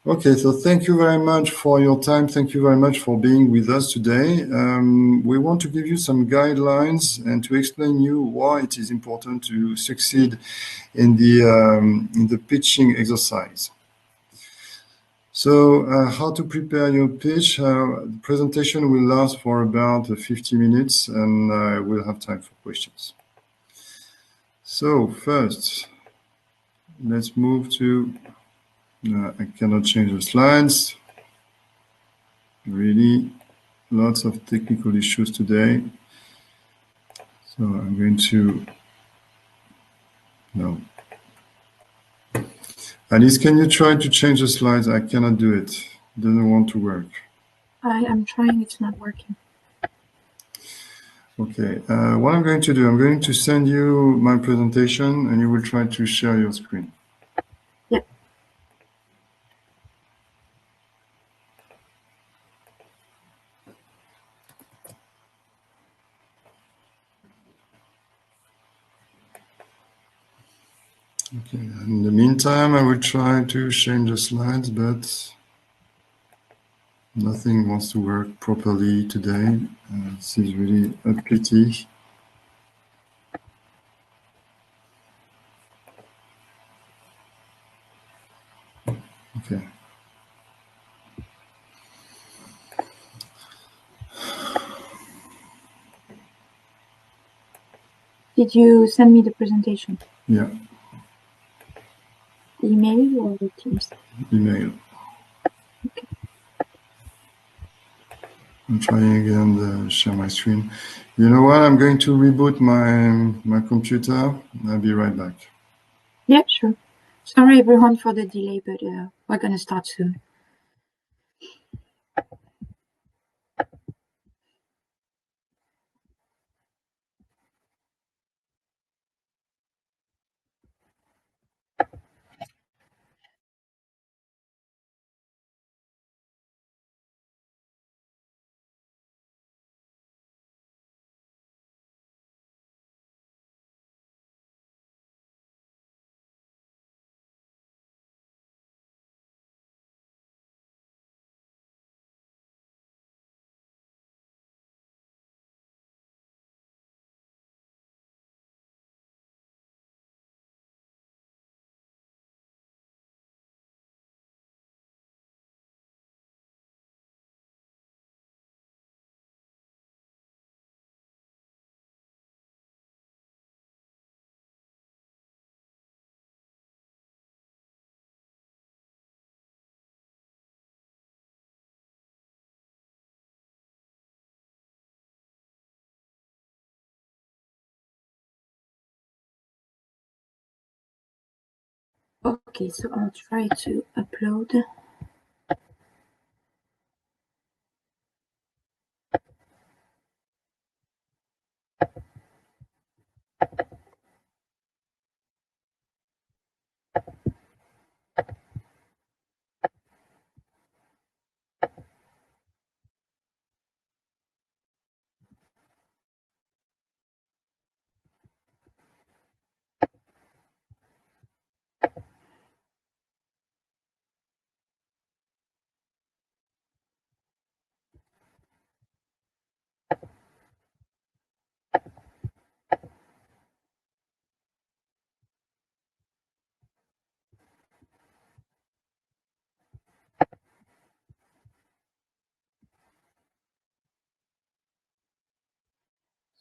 Okay, so thank you very much for your time. Thank you very much for being with us today. We want to give you some guidelines and to explain you why it is important to succeed in the pitching exercise. So how to prepare your pitch? The presentation will last for about 50 minutes and we'll have time for questions. So first, let's move to, I cannot change the slides. Really, lots of technical issues today. So I'm going to, no. Alice, can you try to change the slides? I cannot do it. It doesn't want to work. I am trying, it's not working. Okay, what I'm going to do, I'm going to send you my presentation and you will try to share your screen. Yeah. Okay, in the meantime, I will try to change the slides, but nothing wants to work properly today. This is really a pity. Okay. Did you send me the presentation? Yeah. Email or Teams? Email. Okay. I'm trying again to share my screen. You know what? I'm going to reboot my computer. I'll be right back. Yeah, sure. Sorry everyone for the delay, but we're going to start soon. Okay, so I'll try to upload.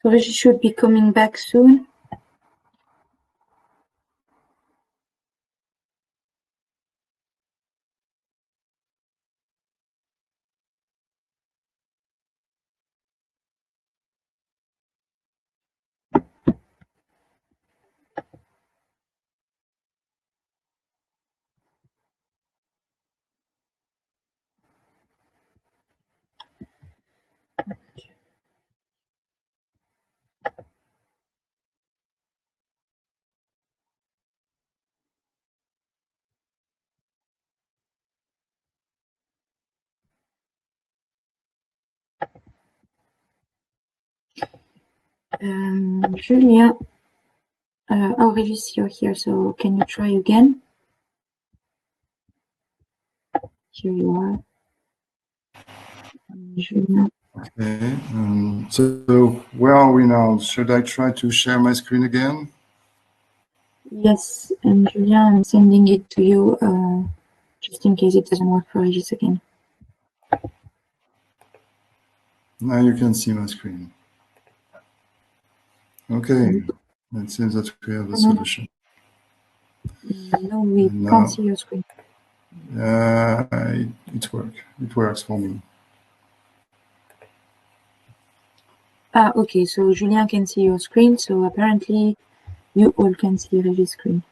So she should be coming back soon. Julia, Aurélie, you're here, so can you try again? Here you are. Julien. Okay. So where are we now? Should I try to share my screen again? Yes, and Julien, I'm sending it to you just in case it doesn't work for Regis again. Now you can see my screen. Okay. It seems that we have a solution. No, we can't see your screen. It works. It works for me. Okay, so Julien can see your screen, so apparently you all can see Regis' screen.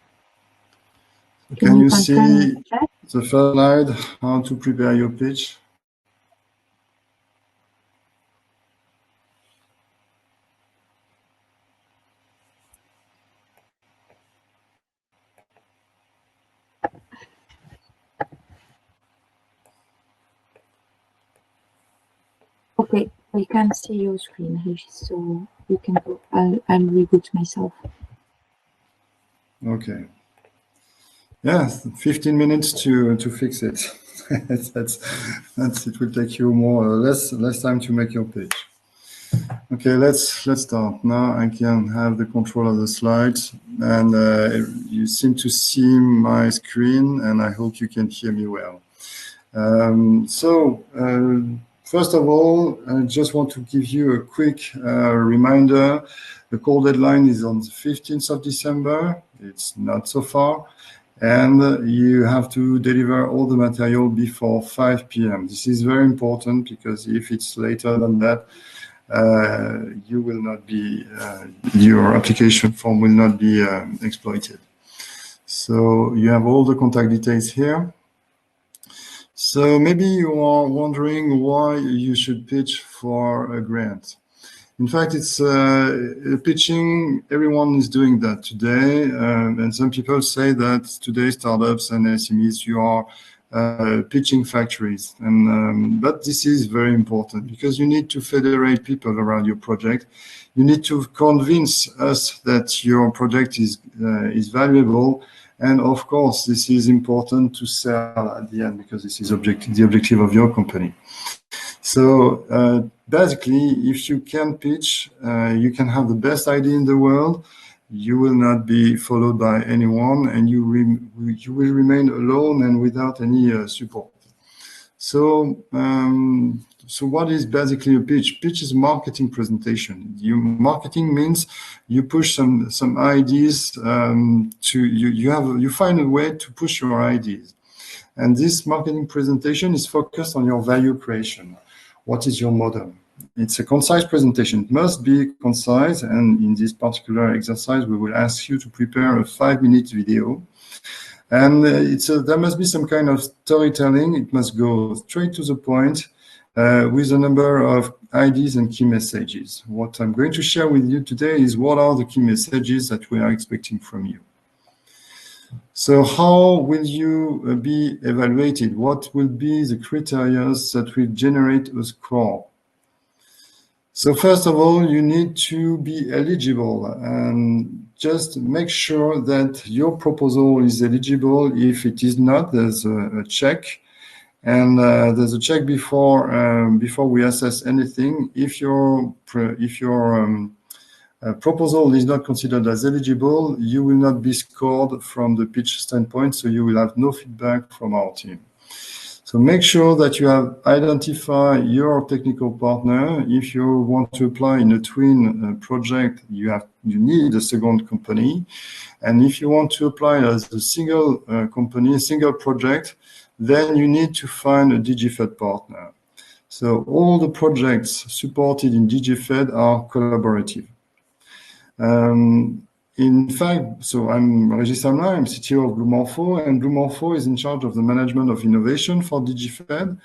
Can you see the first slide, how to prepare your pitch? Okay, we can see your screen, Regis, so you can go. I'll reboot myself. Okay. Yeah, 15 minutes to fix it. that's it will take you more or less time to make your pitch. Okay, let's start. Now I can have the control of the slides, and you seem to see my screen, and I hope you can hear me well. First of all, I just want to give you a quick reminder. The call deadline is on the 15th of December. It's not so far. And you have to deliver all the material before 5 p.m. This is very important because if it's later than that, you will not be, your application form will not be exploited. So you have all the contact details here. So maybe you are wondering why you should pitch for a grant. In fact, it's pitching. Everyone is doing that today, and some people say that today startups and SMEs, you are pitching factories. And but this is very important because you need to federate people around your project. You need to convince us that your project is valuable. And of course, this is important to sell at the end because this is the objective of your company. So basically, if you can pitch, you can have the best idea in the world. You will not be followed by anyone, and you will remain alone and without any support. So what is basically a pitch? Pitch is marketing presentation. Marketing means you push some ideas you find a way to push your ideas. And this marketing presentation is focused on your value creation. What is your model? It's a concise presentation. It must be concise. And in this particular exercise, we will ask you to prepare a 5-minute video. And there must be some kind of storytelling. It must go straight to the point with a number of ideas and key messages. What I'm going to share with you today is what are the key messages that we are expecting from you. So how will you be evaluated? What will be the criteria that will generate a score? So first of all, you need to be eligible and just make sure that your proposal is eligible. If it is not, there's a check. And there's a check before we assess anything. If your proposal is not considered as eligible, you will not be scored from the pitch standpoint, so you will have no feedback from our team. So make sure that you have identified your technical partner. If you want to apply in a twin project, you need a second company. And if you want to apply as a single company, a single project, then you need to find a DigiFed partner. So all the projects supported in DigiFed are collaborative. In fact, so I'm Regis Amla, I'm CTO of Blue Morpho, and Blue Morpho is in charge of the management of innovation for DigiFed.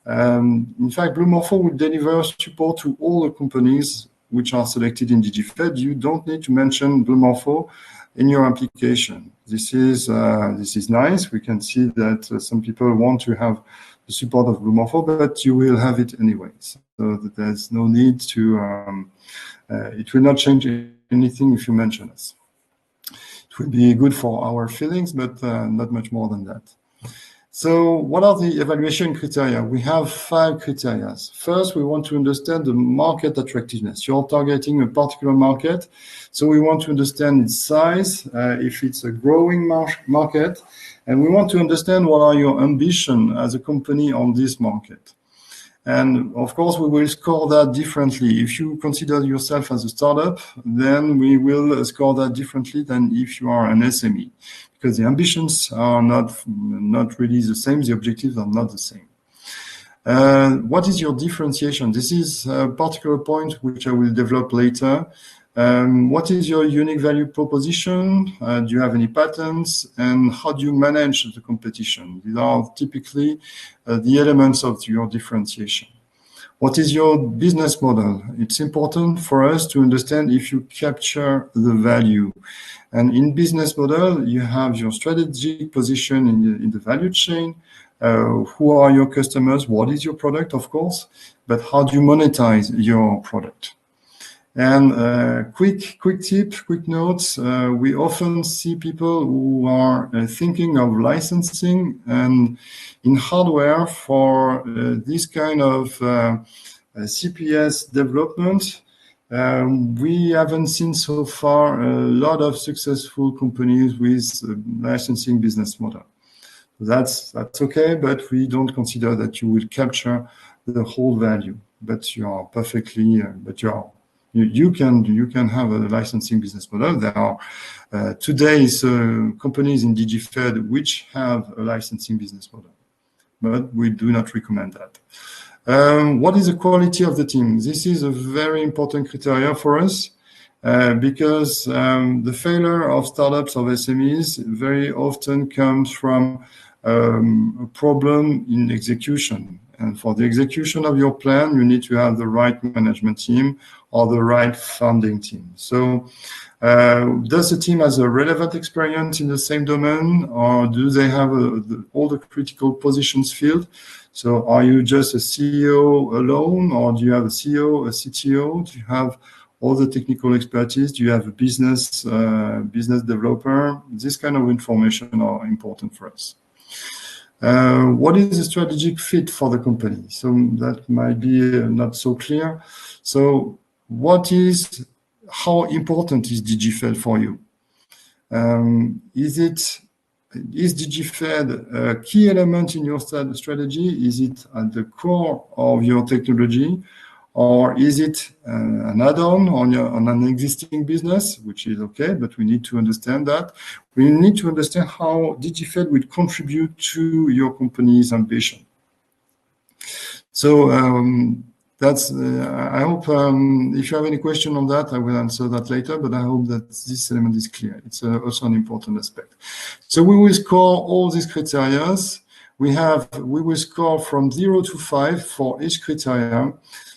In fact, Blue Morpho will deliver support to all the companies which are selected in DigiFed. You don't need to mention Blue Morpho in your application. This is nice. We can see that some people want to have the support of Blue Morpho, but you will have it anyway. So that there's no need to. It will not change anything if you mention us. It will be good for our feelings, but not much more than that. So what are the evaluation criteria? We have 5 criteria. First, we want to understand the market attractiveness. You're targeting a particular market, so we want to understand its size, if it's a growing market, and we want to understand what are your ambitions as a company on this market. And of course, we will score that differently. If you consider yourself as a startup, then we will score that differently than if you are an SME, because the ambitions are not really the same. The objectives are not the same. What is your differentiation? This is a particular point which I will develop later. What is your unique value proposition? Do you have any patents? And how do you manage the competition? These are typically the elements of your differentiation. What is your business model? It's important for us to understand if you capture the value. And in business model, you have your strategic position in the value chain. Who are your customers? What is your product, of course, but how do you monetize your product? And quick tip, quick notes. We often see people who are thinking of licensing, and in hardware for this kind of CPS development, we haven't seen so far a lot of successful companies with licensing business model. That's okay, but we don't consider that you will capture the whole value. But you are perfectly, you can have a licensing business model. There are today's companies in DigiFed which have a licensing business model, but we do not recommend that. What is the quality of the team? This is a very important criteria for us because the failure of startups of SMEs very often comes from a problem in execution. And for the execution of your plan, you need to have the right management team or the right funding team. So does the team has a relevant experience in the same domain, or do they have all the critical positions filled? So are you just a CEO alone, or do you have a CEO, a CTO? Do you have all the technical expertise? Do you have a business developer? This kind of information are important for us. What is the strategic fit for the company? So that might be not so clear. So how important is DigiFed for you? Is DigiFed a key element in your strategy? Is it at the core of your technology? Or is it an add-on on an existing business, which is okay, but we need to understand that. We need to understand how DigiFed will contribute to your company's ambition. So that's, I hope if you have any question on that, I will answer that later, but I hope that this element is clear. It's also an important aspect. So we will score all these criteria. We will score from 0 to 5 for each criteria.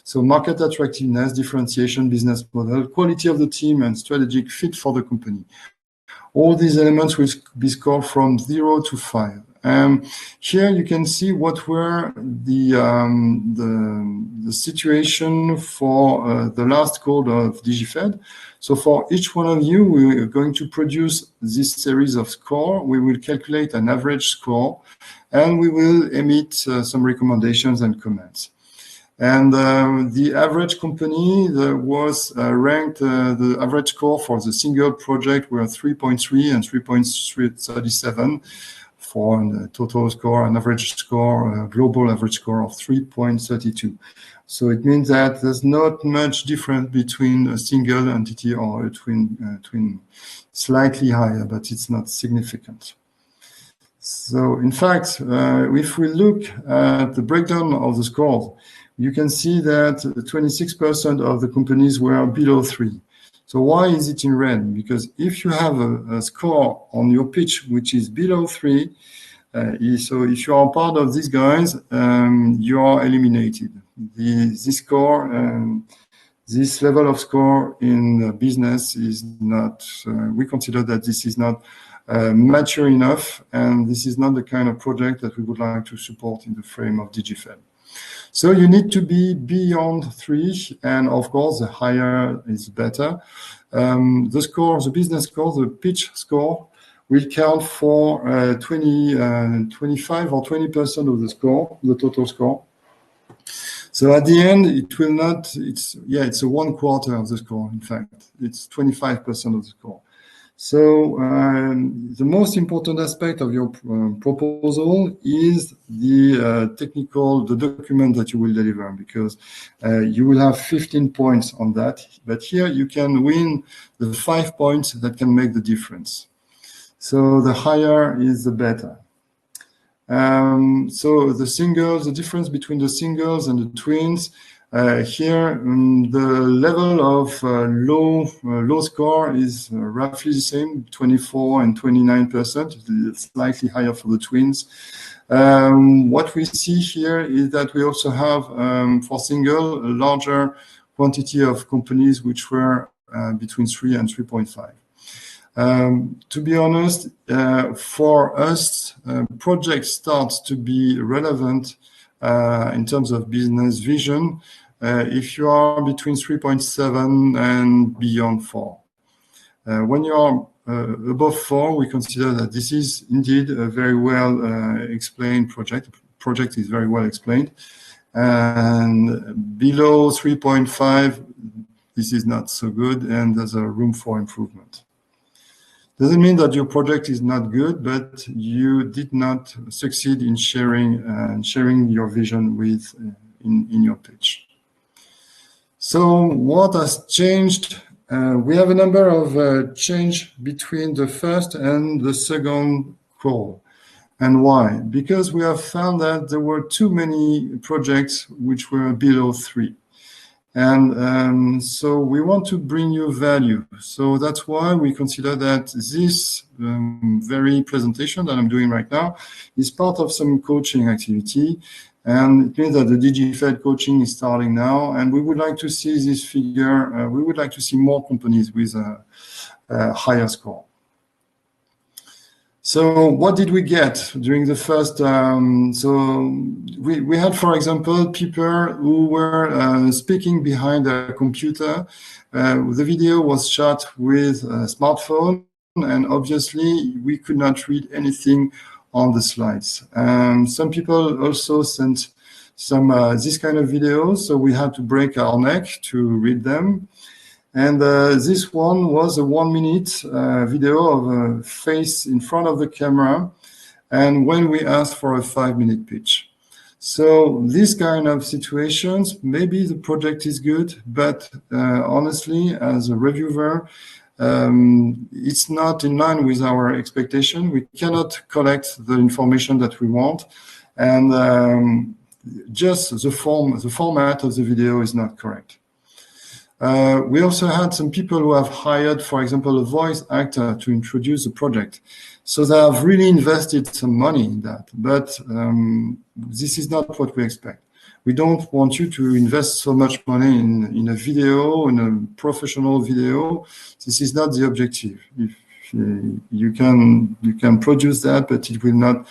So market attractiveness, differentiation, business model, quality of the team, and strategic fit for the company. All these elements will be scored from 0 to 5. Here you can see what were the situation for the last code of DigiFed. So for each one of you, we are going to produce this series of score. We will calculate an average score, and we will emit some recommendations and comments. And the average company was ranked, the average score for the single project were 3.3 and 3.37 for a total score, an average score, global average score of 3.32. So it means that there's not much difference between a single entity or a twin, slightly higher, but it's not significant. So in fact, if we look at the breakdown of the scores, you can see that 26% of the companies were below 3. So why is it in red? Because if you have a score on your pitch which is below 3, so if you are part of these guys, you are eliminated. This level of score in business is not, we consider that this is not mature enough, and this is not the kind of project that we would like to support in the frame of DigiFed. So you need to be beyond 3, and of course, the higher is better. The score, the business score, the pitch score will count for 25 or 20% of the score, the total score. So at the end, it will not, it's a 1/4 of the score, in fact. It's 25% of the score. So the most important aspect of your proposal is the the document that you will deliver, because you will have 15 points on that. But here you can win the 5 points that can make the difference. So the higher is the better. So the difference between the singles and the twins, here the level of low score is roughly the same, 24 and 29%, slightly higher for the twins. What we see here is that we also have, for single, a larger quantity of companies which were between 3 and 3.5. To be honest, for us, project starts to be relevant in terms of business vision if you are between 3.7 and beyond 4. When you are above 4, we consider that this is indeed a very well explained project. The project is very well explained. And below 3.5, this is not so good, and there's a room for improvement. Doesn't mean that your project is not good, but you did not succeed in sharing your vision with in your pitch. So what has changed? We have a number of change between the first and the second call. And why? Because we have found that there were too many projects which were below 3. And so we want to bring you value. So that's why we consider that this very presentation that I'm doing right now is part of some coaching activity. And it means that the DigiFed coaching is starting now. And we would like to see this figure. We would like to see more companies with a higher score. So what did we get during the first? So we had, for example, people who were speaking behind a computer. The video was shot with a smartphone, and obviously we could not read anything on the slides. Some people also sent some this kind of videos, so we had to break our neck to read them. And this one was a 1-minute video of a face in front of the camera, and when we asked for a 5-minute pitch. So these kind of situations, maybe the project is good, but honestly, as a reviewer, it's not in line with our expectation. We cannot collect the information that we want, and just the format of the video is not correct. We also had some people who have hired, for example, a voice actor to introduce the project. So they have really invested some money in that, but this is not what we expect. We don't want you to invest so much money in a video, in a professional video. This is not the objective. If you can produce that, but it will not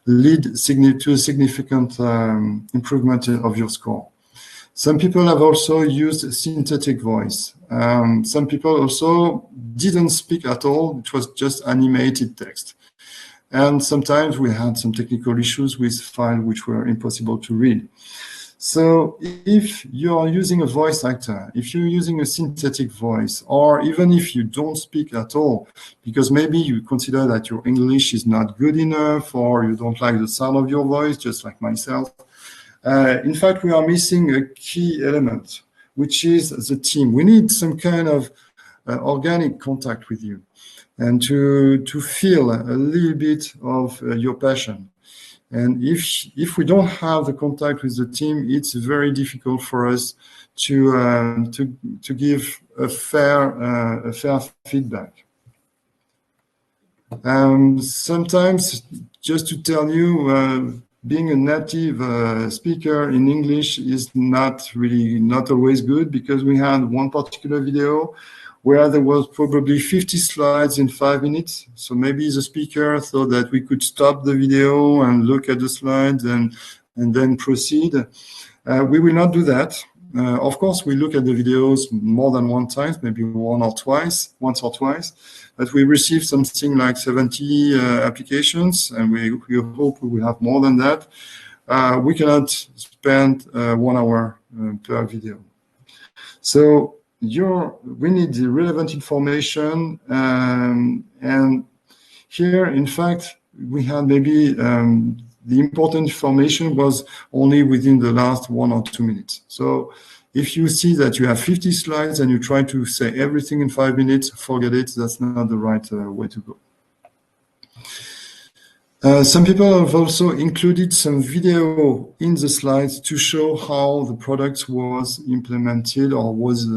lead to a significant improvement of your score. Some people have also used synthetic voice. Some people also didn't speak at all. It was just animated text. And sometimes we had some technical issues with files which were impossible to read. So if you are using a voice actor, if you're using a synthetic voice, or even if you don't speak at all, because maybe you consider that your English is not good enough, or you don't like the sound of your voice, just like myself, in fact, we are missing a key element, which is the team. We need some kind of organic contact with you, and to feel a little bit of your passion. And if we don't have the contact with the team, it's very difficult for us to give a fair feedback. Sometimes, just to tell you, being a native speaker in English is not always good, because we had one particular video where there was probably 50 slides in 5 minutes. So maybe the speaker thought that we could stop the video and look at the slides and then proceed. We will not do that. Of course, we look at the videos more than one time, maybe once or twice, but we receive something like 70 applications, and we hope we will have more than that. We cannot spend 1 hour per video. So we need the relevant information, and here, in fact, we had maybe the important information was only within the last 1 or 2 minutes. So if you see that you have 50 slides and you try to say everything in 5 minutes, forget it, that's not the right way to go. Some people have also included some video in the slides to show how the product was implemented or was.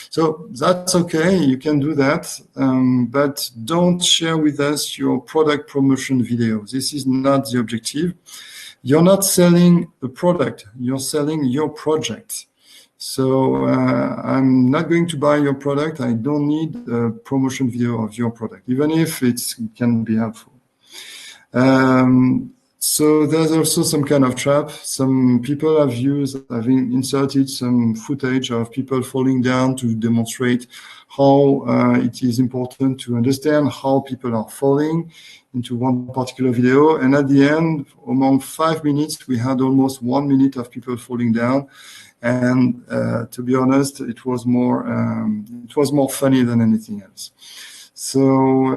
So that's okay, you can do that, but don't share with us your product promotion video. This is not the objective. You're not selling a product, you're selling your project. So I'm not going to buy your product. I don't need a promotion video of your product, even if it can be helpful. So there's also some kind of trap. Some people have inserted some footage of people falling down to demonstrate how it is important to understand how people are falling into one particular video. And at the end, among 5 minutes, we had almost 1 minute of people falling down. And to be honest, it was more funny than anything else. So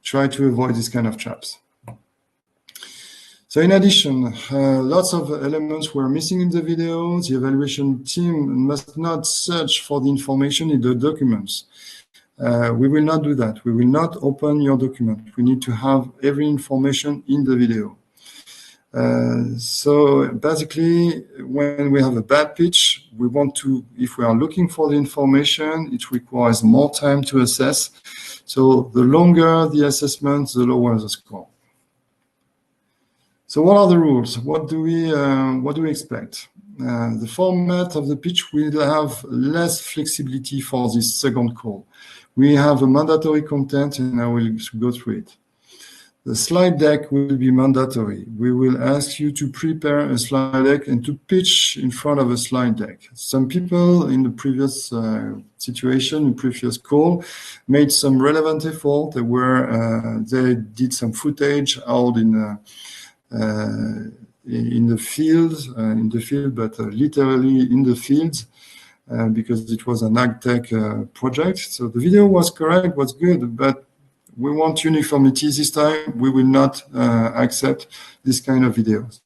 try to avoid this kind of traps. So in addition, lots of elements were missing in the video. The evaluation team must not search for the information in the documents. We will not do that. We will not open your document. We need to have every information in the video. So basically, when we have a bad pitch, we want to, if we are looking for the information, it requires more time to assess. So the longer the assessment, the lower the score. So what are the rules? What do we expect? The format of the pitch will have less flexibility for this second call. We have a mandatory content, and I will go through it. The slide deck will be mandatory. We will ask you to prepare a slide deck and to pitch in front of a slide deck. Some people in the previous situation, previous call, made some relevant effort. They did some footage out in the field, but literally in the field, because it was an ag tech project. So the video was correct, was good, but we want uniformity this time. We will not accept this kind of videos.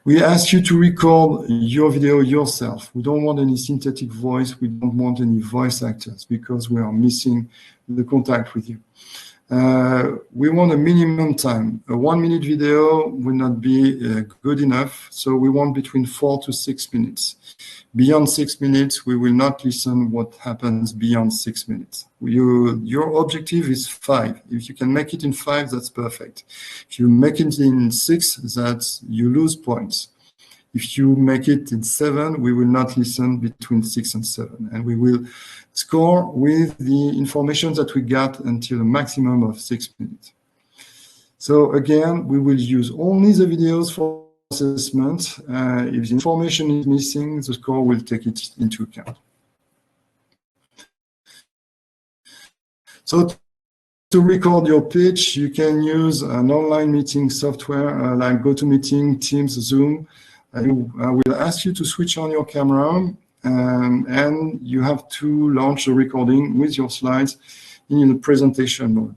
We ask you to record your video yourself. We don't want any synthetic voice. We don't want any voice actors because we are missing the contact with you. We want a minimum time. A 1 minute video will not be good enough. So we want between 4 to 6 minutes. Beyond 6 minutes, we will not listen what happens beyond 6 minutes. Your objective is 5. If you can make it in 5, that's perfect. If you make it in 6, you lose points. If you make it in 7, we will not listen between 6 and 7. And we will score with the information that we got until a maximum of 6 minutes. So again, we will use only the videos for assessment. If the information is missing, the score will take it into account. So to record your pitch, you can use an online meeting software like GoToMeeting, Teams, Zoom. I will ask you to switch on your camera and you have to launch a recording with your slides in the presentation mode.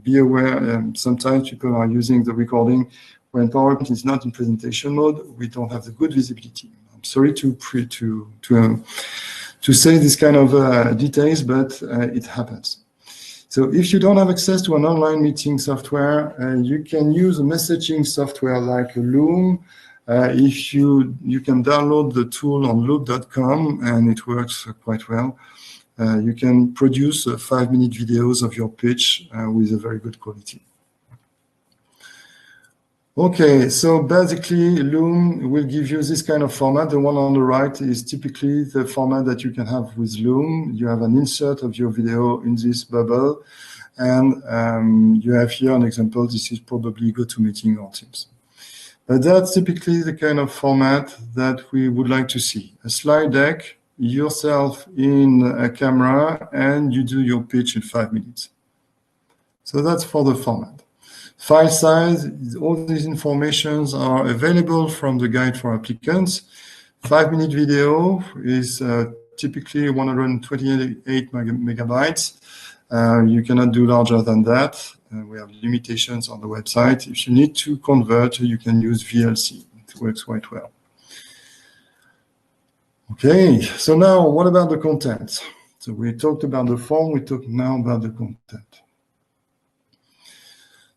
Be aware, sometimes people are using the recording when PowerPoint is not in presentation mode. We don't have the good visibility. I'm sorry to say this kind of details, but it happens. So if you don't have access to an online meeting software, you can use a messaging software like Loom. If you can download the tool on loop.com, and it works quite well. You can produce 5-minute videos of your pitch with a very good quality. Okay, so basically Loom will give you this kind of format. The one on the right is typically the format that you can have with Loom. You have an insert of your video in this bubble, and you have here an example. This is probably GoToMeeting or Teams. That's typically the kind of format that we would like to see. A slide deck, yourself in a camera, and you do your pitch in 5 minutes. So that's for the format. File size, all these informations are available from the guide for applicants. 5-minute video is typically 128 megabytes. You cannot do larger than that. We have limitations on the website. If you need to convert, you can use VLC. It works quite well. Okay, so now what about the content? So we talked about the form, we talked now about the content.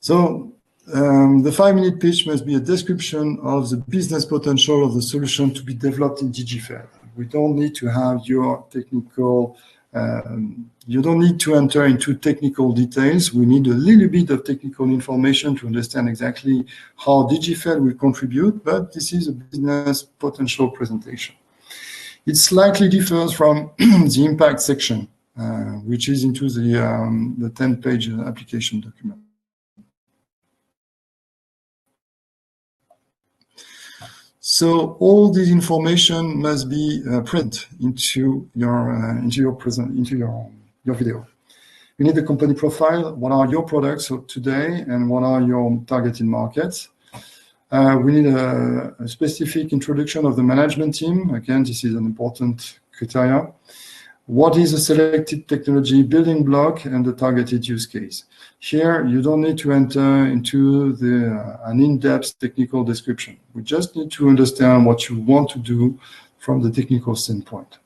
So the 5-minute pitch must be a description of the business potential of the solution to be developed in DigiFed. We don't need to have your technical, you don't need to enter into technical details. We need a little bit of technical information to understand exactly how DigiFed will contribute, but this is a business potential presentation. It slightly differs from the impact section, which is into the 10-page application document. So all this information must be printed into your video. You need a company profile. What are your products today, and what are your targeted markets? We need a specific introduction of the management team. Again, this is an important criteria. What is a selected technology building block and the targeted use case? Here, you don't need to enter into an in-depth technical description. We just need to understand what you want to do from the technical standpoint.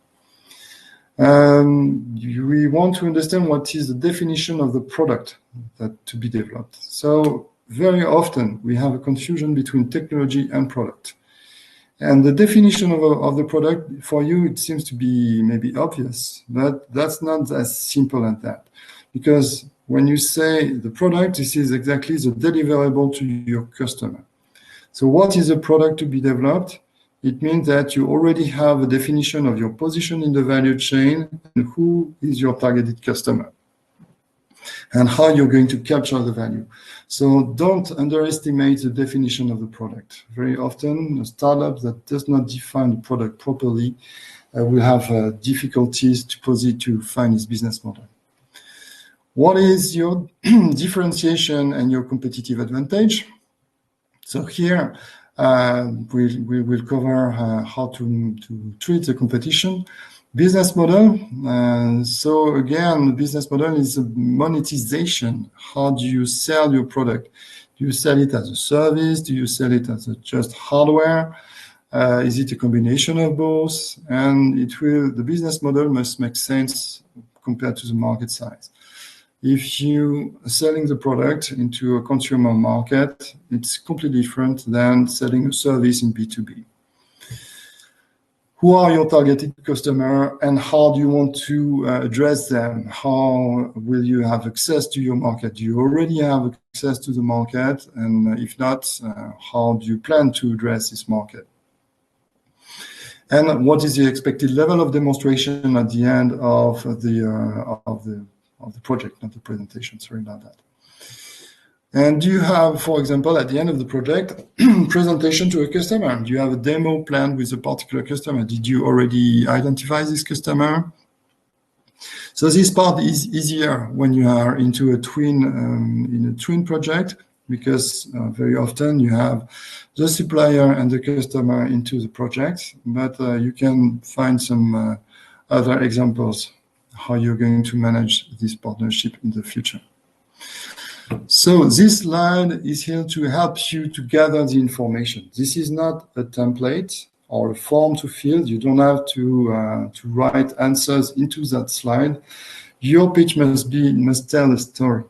We want to understand what is the definition of the product to be developed. So very often, we have a confusion between technology and product. And the definition of the product, for you, it seems to be maybe obvious, but that's not as simple as that. Because when you say the product, this is exactly the deliverable to your customer. So what is a product to be developed? It means that you already have a definition of your position in the value chain and who is your targeted customer and how you're going to capture the value. So don't underestimate the definition of the product. Very often, a startup that does not define the product properly will have difficulties to find its business model. What is your differentiation and your competitive advantage? So here, we will cover how to treat the competition. Business model. So again, the business model is a monetization. How do you sell your product? Do you sell it as a service? Do you sell it as just hardware? Is it a combination of both? And the business model must make sense compared to the market size. If you are selling the product into a consumer market, it's completely different than selling a service in B2B. Who are your targeted customer and how do you want to address them? How will you have access to your market? Do you already have access to the market? And if not, how do you plan to address this market? And what is the expected level of demonstration at the end of the project, not the presentation, sorry about that. And do you have, for example, at the end of the project, presentation to a customer? Do you have a demo planned with a particular customer? Did you already identify this customer? So this part is easier when you are into a twin project, because very often you have the supplier and the customer into the project, but you can find some other examples how you're going to manage this partnership in the future. So this slide is here to help you to gather the information. This is not a template or a form to fill. You don't have to write answers into that slide. Your pitch must tell a story.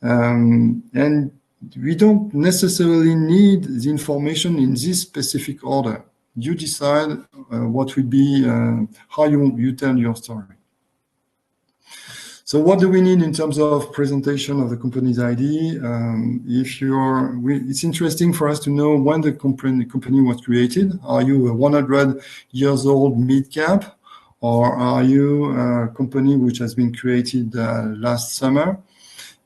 And we don't necessarily need the information in this specific order. You decide what will be, how you tell your story. So what do we need in terms of presentation of the company's ID? It's interesting for us to know when the company was created. Are you a 100 years old mid-cap, or are you a company which has been created last summer?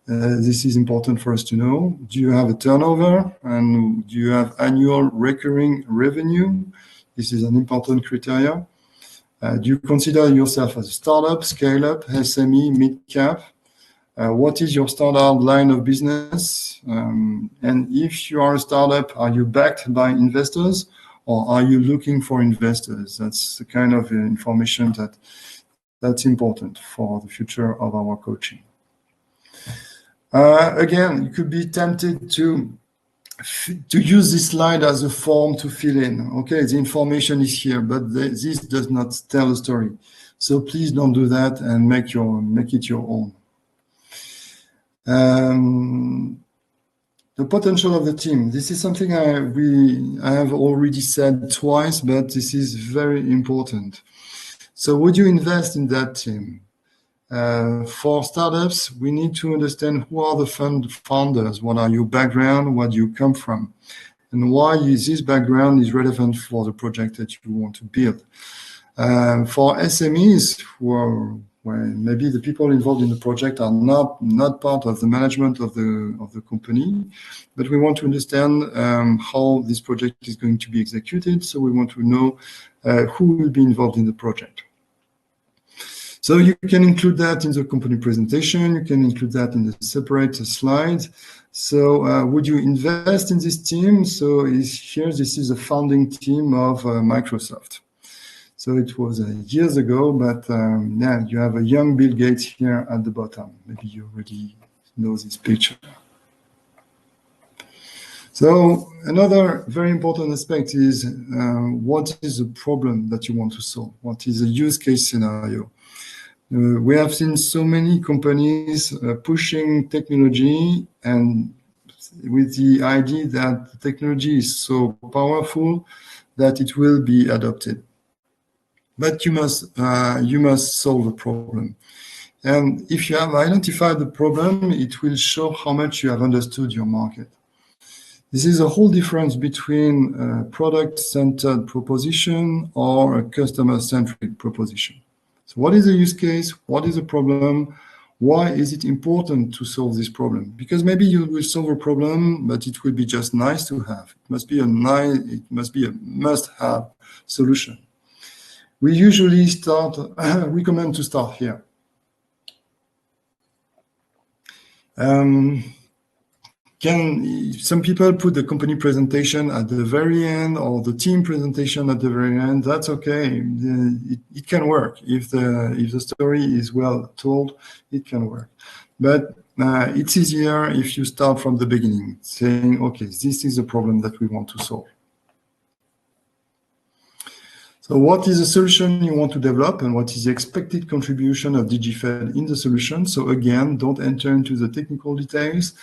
This is important for us to know. Do you have a turnover, and do you have annual recurring revenue? This is an important criteria. Do you consider yourself as a startup, scale-up, SME, mid-cap? What is your standard line of business? And if you are a startup, are you backed by investors, or are you looking for investors? That's the kind of information that's important for the future of our coaching. Again, you could be tempted to use this slide as a form to fill in. Okay, the information is here, but this does not tell a story. So please don't do that and make it your own. The potential of the team. This is something I have already said twice, but this is very important. So would you invest in that team? For startups, we need to understand who are the founders, what are your background, where do you come from, and why this background is relevant for the project that you want to build. For SMEs, where maybe the people involved in the project are not part of the management of the company, but we want to understand how this project is going to be executed. So we want to know who will be involved in the project. So you can include that in the company presentation. You can include that in the separate slides. So would you invest in this team? So here, this is a founding team of Microsoft. So it was years ago, but yeah, you have a young Bill Gates here at the bottom. Maybe you already know this picture. So another very important aspect is what is the problem that you want to solve? What is a use case scenario? We have seen so many companies pushing technology, and with the idea that the technology is so powerful that it will be adopted. But you must solve the problem. And if you have identified the problem, it will show how much you have understood your market. This is a whole difference between a product-centered proposition or a customer-centric proposition. So what is the use case? What is the problem? Why is it important to solve this problem? Because maybe you will solve a problem, but it will be just nice to have. It must be a must-have solution. We usually recommend to start here. Some people put the company presentation at the very end or the team presentation at the very end. That's okay. It can work. If the story is well told, it can work. But it's easier if you start from the beginning, saying, okay, this is the problem that we want to solve. So what is the solution you want to develop, and what is the expected contribution of DigiFed in the solution? So again, don't enter into the technical details.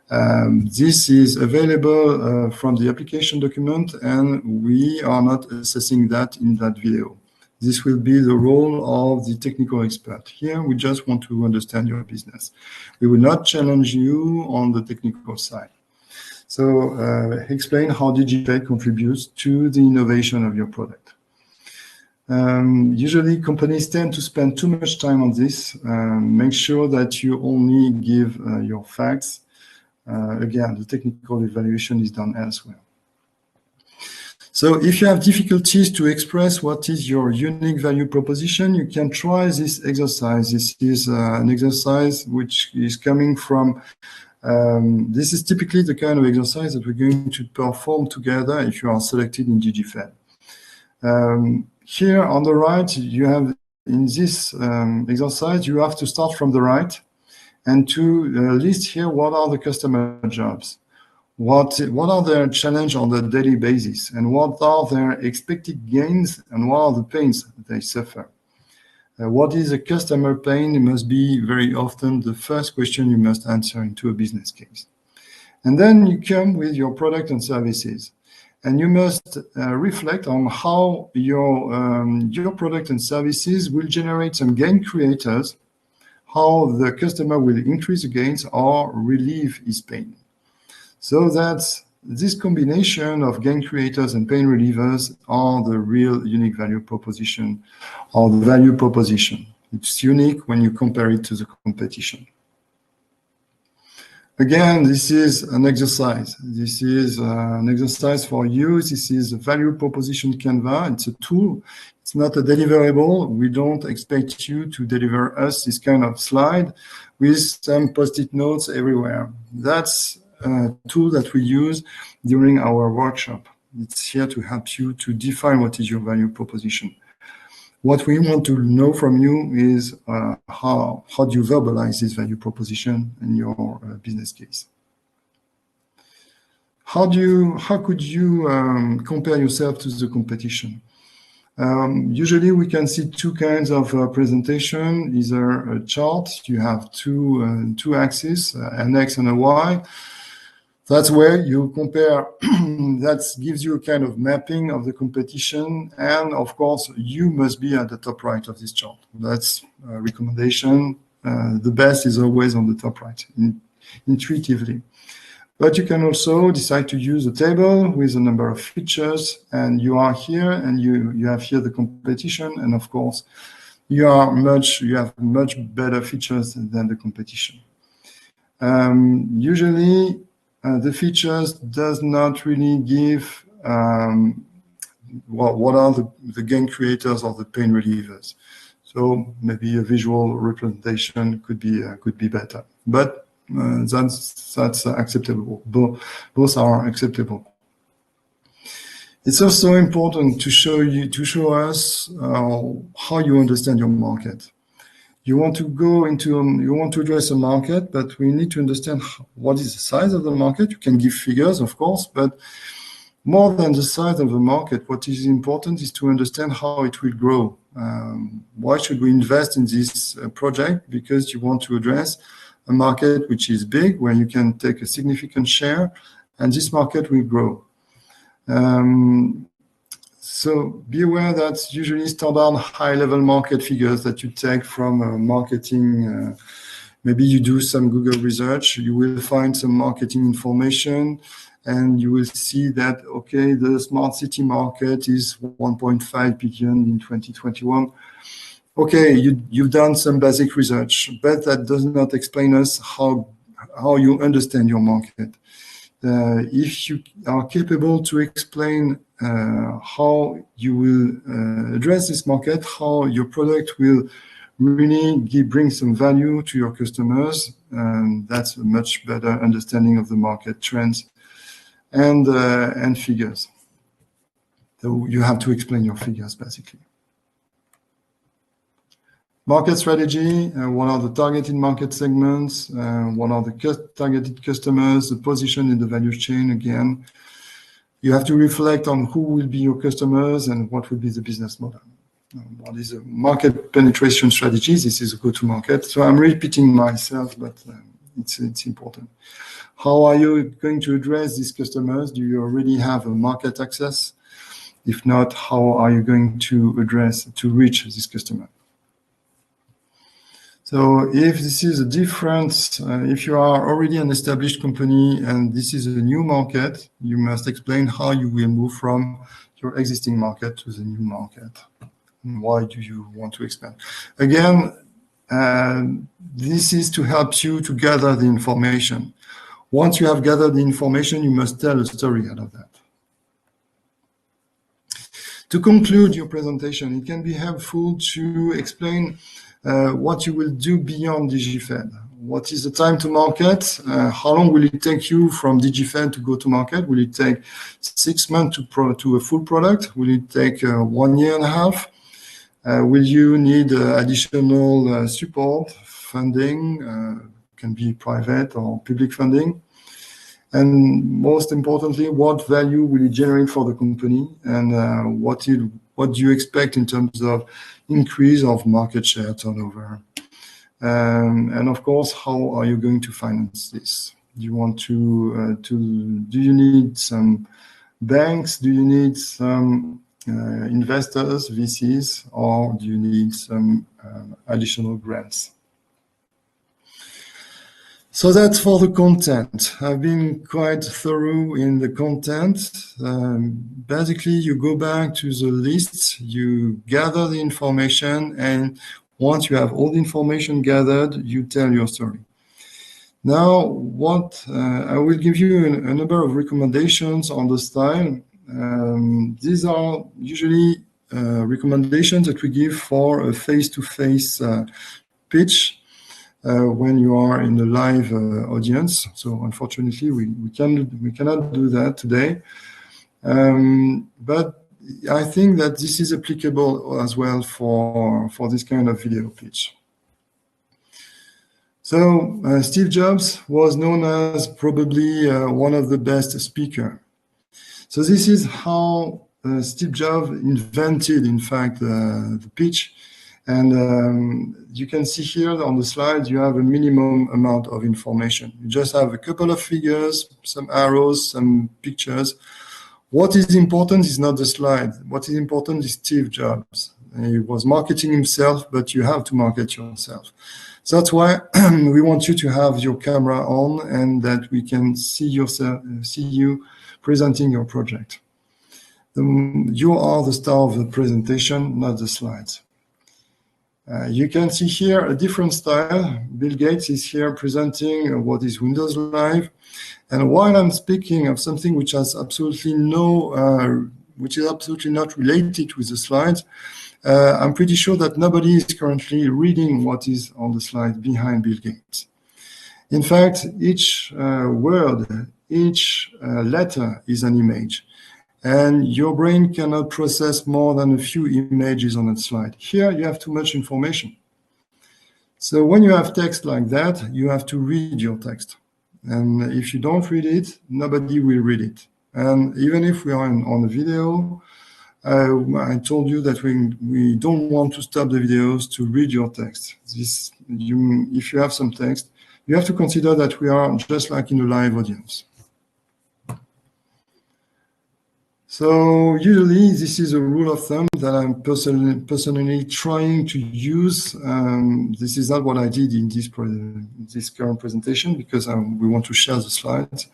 This is available from the application document, and we are not assessing that in that video. This will be the role of the technical expert. Here, we just want to understand your business. We will not challenge you on the technical side. So explain how DigiFed contributes to the innovation of your product. Usually companies tend to spend too much time on this. Make sure that you only give your facts. Again, the technical evaluation is done elsewhere. So if you have difficulties to express what is your unique value proposition, you can try this exercise. This is an exercise which is coming from, this is typically the kind of exercise that we're going to perform together if you are selected in DigiFed. Here on the right, you have in this exercise, you have to start from the right and to list here what are the customer jobs, what are their challenges on a daily basis, and what are their expected gains, and what are the pains they suffer. What is a customer pain? It must be very often the first question you must answer into a business case. And then you come with your product and services. And you must reflect on how your product and services will generate some gain creators, how the customer will increase the gains or relieve his pain. So that's this combination of gain creators and pain relievers are the real unique value proposition or the value proposition. It's unique when you compare it to the competition. Again, this is an exercise. This is an exercise for you. This is a value proposition Canva. It's a tool. It's not a deliverable. We don't expect you to deliver us this kind of slide with some post-it notes everywhere. That's a tool that we use during our workshop. It's here to help you to define what is your value proposition. What we want to know from you is how do you verbalize this value proposition in your business case? How could you compare yourself to the competition? Usually we can see two kinds of presentation, either a chart, you have two axes, an X and a Y. That's where you compare, that gives you a kind of mapping of the competition. And of course, you must be at the top right of this chart. That's a recommendation. The best is always on the top right, intuitively. But you can also decide to use a table with a number of features, and you are here, and you have here the competition. And of course, you have much better features than the competition. Usually, the features does not really give what are the gain creators or the pain relievers. So maybe a visual representation could be better, but that's acceptable. Both are acceptable. It's also important to show us how you understand your market. You want to address a market, but we need to understand what is the size of the market. You can give figures, of course, but more than the size of the market, what is important is to understand how it will grow. Why should we invest in this project? Because you want to address a market which is big, where you can take a significant share, and this market will grow. So be aware that usually standard high-level market figures that you take from marketing, maybe you do some Google research, you will find some marketing information, and you will see that, okay, the smart city market is 1.5 billion in 2021. Okay, you've done some basic research, but that does not explain us how you understand your market. If you are capable to explain how you will address this market, how your product will really bring some value to your customers, that's a much better understanding of the market trends and figures. So you have to explain your figures, basically. Market strategy, what are the targeted market segments, what are the targeted customers, the position in the value chain again. You have to reflect on who will be your customers and what will be the business model. What is a market penetration strategy? This is a go-to-market. So I'm repeating myself, but it's important. How are you going to address these customers? Do you already have a market access? If not, how are you going to reach this customer? So if this is a difference, if you are already an established company and this is a new market, you must explain how you will move from your existing market to the new market. And why do you want to expand? Again, this is to help you to gather the information. Once you have gathered the information, you must tell a story out of that. To conclude your presentation, it can be helpful to explain what you will do beyond DigiFed. What is the time to market? How long will it take you from DigiFed to go to market? Will it take 6 months to a full product? Will it take 1 year and a half? Will you need additional support, funding, can be private or public funding? And most importantly, what value will it generate for the company? And what do you expect in terms of increase of market share turnover? And of course, how are you going to finance this? Do you want do you need some banks? Do you need some investors, VCs, or do you need some additional grants? So that's for the content. I've been quite thorough in the content. Basically, you go back to the list, you gather the information, and once you have all the information gathered, you tell your story. Now, what I will give you a number of recommendations on the style. These are usually recommendations that we give for a face-to-face pitch when you are in the live audience. So unfortunately, we cannot do that today. But I think that this is applicable as well for this kind of video pitch. So Steve Jobs was known as probably one of the best speakers. So this is how Steve Jobs invented, in fact, the pitch. And you can see here on the slide, you have a minimum amount of information. You just have a couple of figures, some arrows, some pictures. What is important is not the slide. What is important is Steve Jobs. He was marketing himself, but you have to market yourself. So that's why we want you to have your camera on and that we can see you presenting your project. You are the star of the presentation, not the slides. You can see here a different style. Bill Gates is here presenting what is Windows Live. And while I'm speaking of something which has absolutely which is absolutely not related with the slides, I'm pretty sure that nobody is currently reading what is on the slide behind Bill Gates. In fact, each word, each letter is an image. And your brain cannot process more than a few images on a slide. Here, you have too much information. So when you have text like that, you have to read your text. And if you don't read it, nobody will read it. And even if we are on a video, I told you that we don't want to stop the videos to read your text. If you have some text, you have to consider that we are just like in a live audience. So usually this is a rule of thumb that I'm personally trying to use. This is not what I did in this current presentation because we want to share the slides.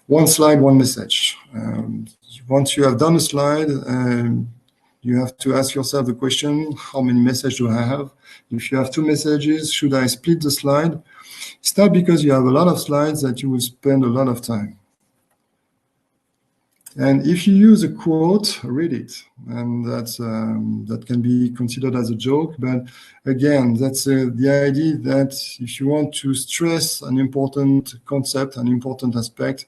One slide, one message. Once you have done a slide, you have to ask yourself the question, how many messages do I have? If you have 2 messages, should I split the slide? It's not because you have a lot of slides that you will spend a lot of time. And if you use a quote, read it. And that can be considered as a joke. But again, that's the idea that if you want to stress an important concept, an important aspect,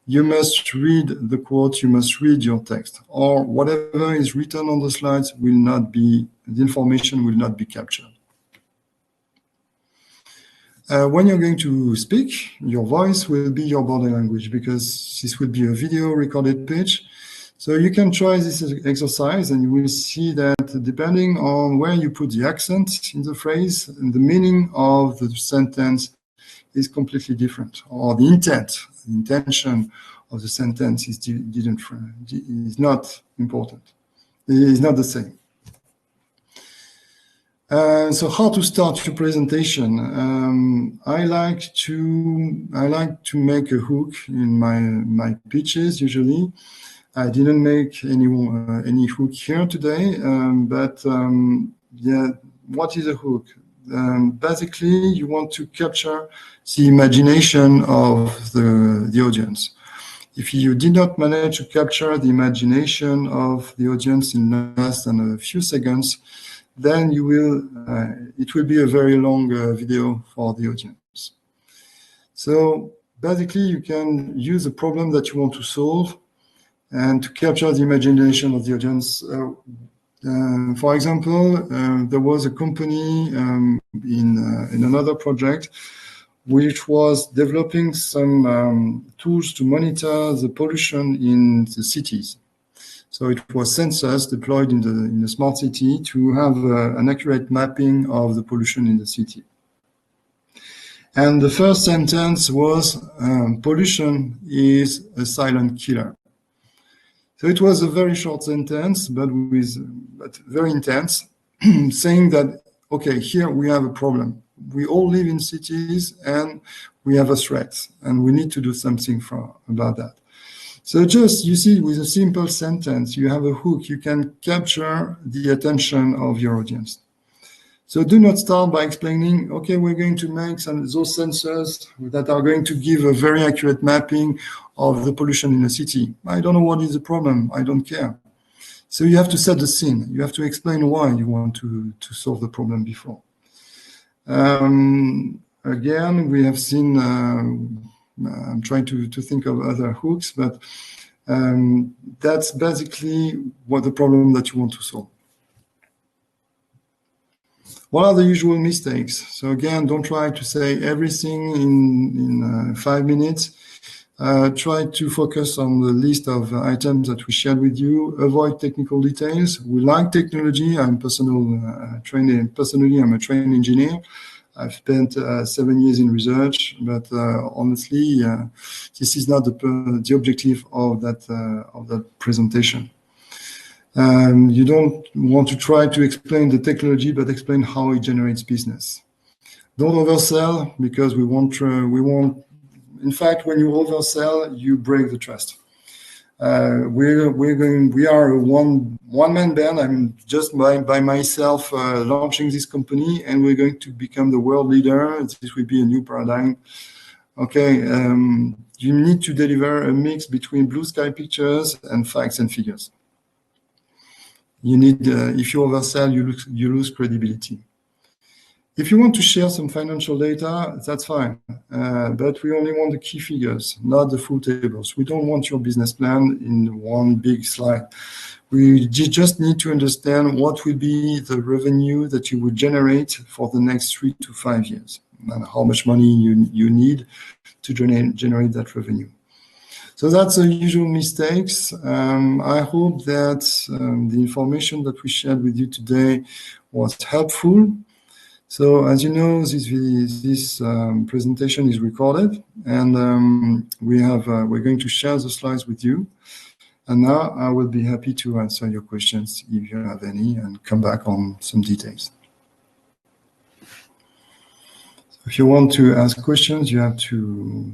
you must read the quote, you must read your text, or whatever is written on the slides will not be, the information will not be captured. When you're going to speak, your voice will be your body language because this will be a video recorded pitch. So you can try this exercise and you will see that depending on where you put the accent in the phrase, the meaning of the sentence is completely different, or the intention of the sentence is not important. It is not the same. So how to start your presentation? I like to make a hook in my pitches usually. I didn't make any hook here today, but yeah, what is a hook? Basically, you want to capture the imagination of the audience. If you did not manage to capture the imagination of the audience in less than a few seconds, then it will be a very long video for the audience. So basically, you can use a problem that you want to solve and to capture the imagination of the audience. For example, there was a company in another project which was developing some tools to monitor the pollution in the cities. So it was sensors deployed in the smart city to have an accurate mapping of the pollution in the city. And the first sentence was, pollution is a silent killer. So it was a very short sentence, but very intense, saying that, okay, here we have a problem. We all live in cities and we have a threat and we need to do something about that. So just, you see, with a simple sentence, you have a hook, you can capture the attention of your audience. So do not start by explaining, okay, we're going to make those sensors that are going to give a very accurate mapping of the pollution in a city. I don't know what is the problem. I don't care. So you have to set the scene. You have to explain why you want to solve the problem before. Again, we have seen, I'm trying to think of other hooks, but that's basically what the problem that you want to solve. What are the usual mistakes? So again, don't try to say everything in 5 minutes. Try to focus on the list of items that we shared with you. Avoid technical details. We like technology. Personally, I'm a trained engineer. I've spent 7 years in research, but honestly, this is not the objective of that presentation. You don't want to try to explain the technology, but explain how it generates business. Don't oversell, because we won't. In fact, when you oversell, you break the trust. We are a one-man band. I'm just by myself launching this company, and we're going to become the world leader. This will be a new paradigm. Okay, you need to deliver a mix between blue sky pictures and facts and figures. You need, if you oversell, you lose credibility. If you want to share some financial data, that's fine, but we only want the key figures, not the full tables. We don't want your business plan in one big slide. We just need to understand what will be the revenue that you would generate for the next 3 to 5 years, and how much money you need to generate that revenue. So that's the usual mistakes. I hope that the information that we shared with you today was helpful. So as you know, this presentation is recorded, and we're going to share the slides with you. And now I will be happy to answer your questions if you have any, and come back on some details. If you want to ask questions, you have to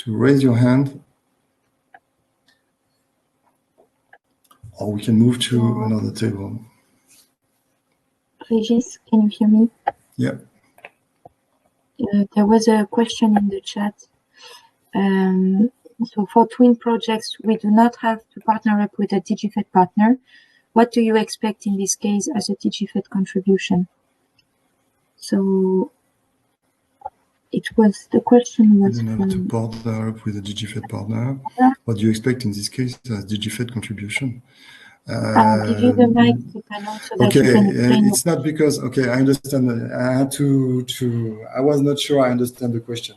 raise your hand, or we can move to another table. Regis, can you hear me? Yeah. There was a question in the chat. So for twin projects, we do not have to partner up with a DigiFed partner. What do you expect in this case as a DigiFed contribution? So the question was... You don't have to partner up with a DigiFed partner. What do you expect in this case as DigiFed contribution? I'll give you the mic to panel so that you can explain. It's not because, okay, I understand. I had I was not sure I understand the question.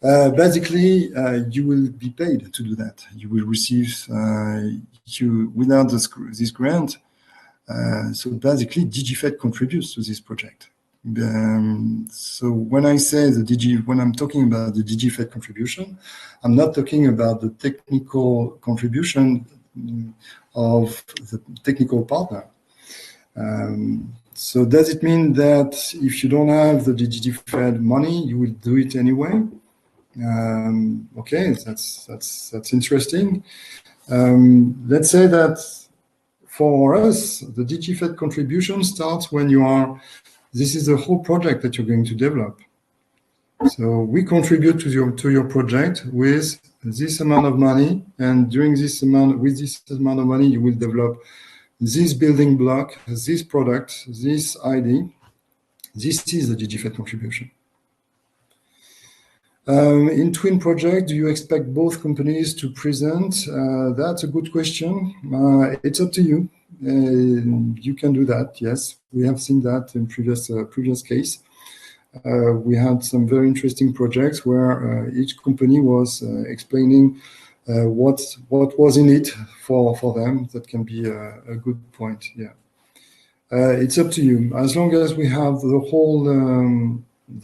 Basically, you will be paid to do that. You will receive, without this grant. So basically, DigiFed contributes to this project. So when I say when I'm talking about the DigiFed contribution, I'm not talking about the technical contribution of the technical partner. So does it mean that if you don't have the DigiFed money, you will do it anyway? Okay, that's interesting. Let's say that for us, the DigiFed contribution starts when this is the whole project that you're going to develop. So we contribute to your project with this amount of money, and with this amount of money, you will develop this building block, this product, this ID. This is the DigiFed contribution. In twin project, do you expect both companies to present? That's a good question. It's up to you. You can do that. Yes, we have seen that in previous case. We had some very interesting projects where each company was explaining what was in it for them. That can be a good point. Yeah, it's up to you. As long as we have the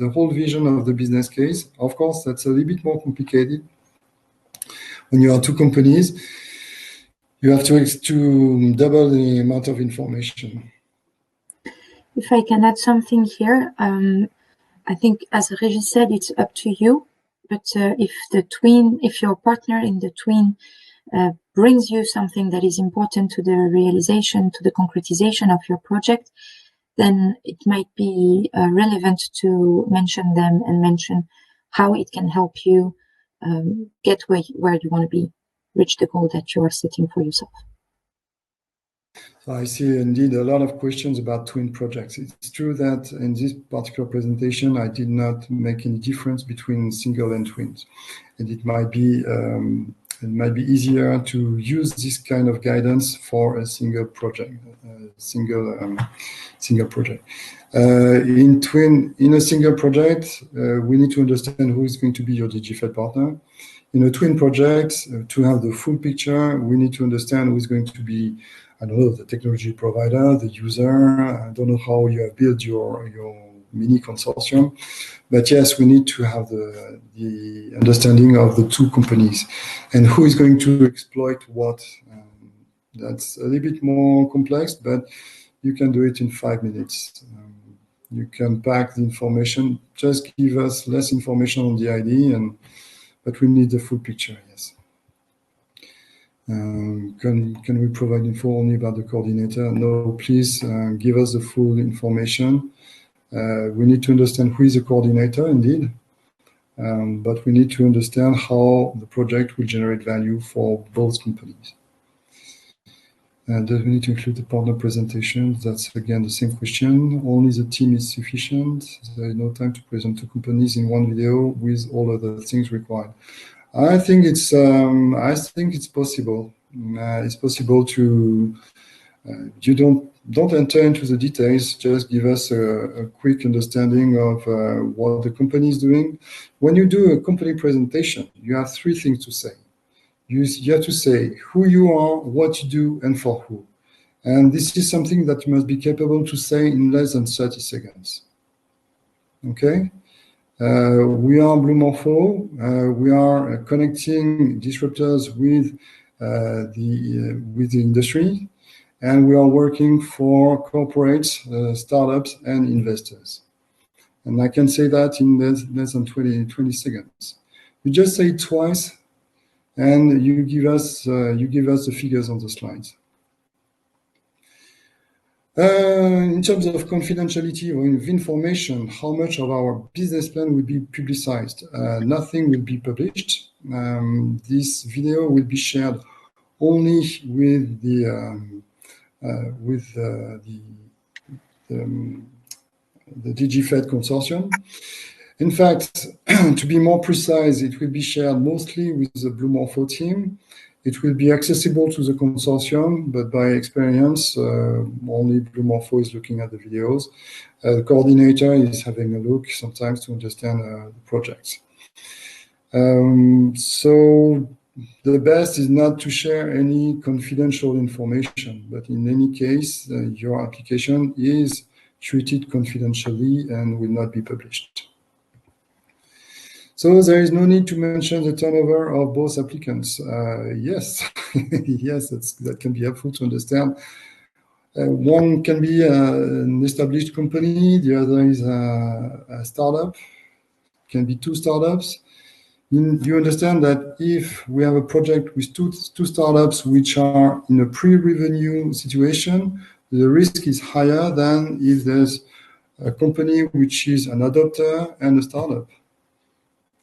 whole vision of the business case. Of course, that's a little bit more complicated. When you are two companies, you have to double the amount of information. If I can add something here, I think, as Regis said, it's up to you. But if your partner in the twin brings you something that is important to the realization, to the concretization of your project, then it might be relevant to mention them and mention how it can help you get where you want to be, reach the goal that you are setting for yourself. So I see indeed a lot of questions about twin projects. It's true that in this particular presentation, I did not make any difference between single and twins. And it might be easier to use this kind of guidance for a single project, single project. In a single project, we need to understand who is going to be your DigiFed partner. In a twin project, to have the full picture, we need to understand who is going to be, I don't know, the technology provider, the user. I don't know how you have built your mini consortium, but yes, we need to have the understanding of the two companies and who is going to exploit what. That's a little bit more complex, but you can do it in 5 minutes. You can pack the information. Just give us less information on the ID, but we need the full picture. Yes. Can we provide info only about the coordinator? No, please give us the full information. We need to understand who is the coordinator, indeed, but we need to understand how the project will generate value for both companies. Does we need to include the partner presentations? That's again the same question. Only the team is sufficient. There is no time to present two companies in one video with all other things required. I think it's possible. It's possible to. You don't enter into the details. Just give us a quick understanding of what the company is doing. When you do a company presentation, you have 3 things to say. You have to say who you are, what you do, and for who. And this is something that you must be capable to say in less than 30 seconds. Okay? We are Blue Morpho. We are connecting disruptors with the industry, and we are working for corporates, startups, and investors. And I can say that in less than 20 seconds. You just say it twice, and you give us the figures on the slides. In terms of confidentiality of information, how much of our business plan will be publicized? Nothing will be published. This video will be shared only with the DigiFed consortium. In fact, to be more precise, it will be shared mostly with the Blue Morpho team. It will be accessible to the consortium, but by experience, only Blue Morpho is looking at the videos. The coordinator is having a look sometimes to understand the projects. So the best is not to share any confidential information, but in any case, your application is treated confidentially and will not be published. So there is no need to mention the turnover of both applicants. Yes, yes, that can be helpful to understand. One can be an established company, the other is a startup, can be 2 startups. You understand that if we have a project with two startups which are in a pre-revenue situation, the risk is higher than if there's a company which is an adopter and a startup.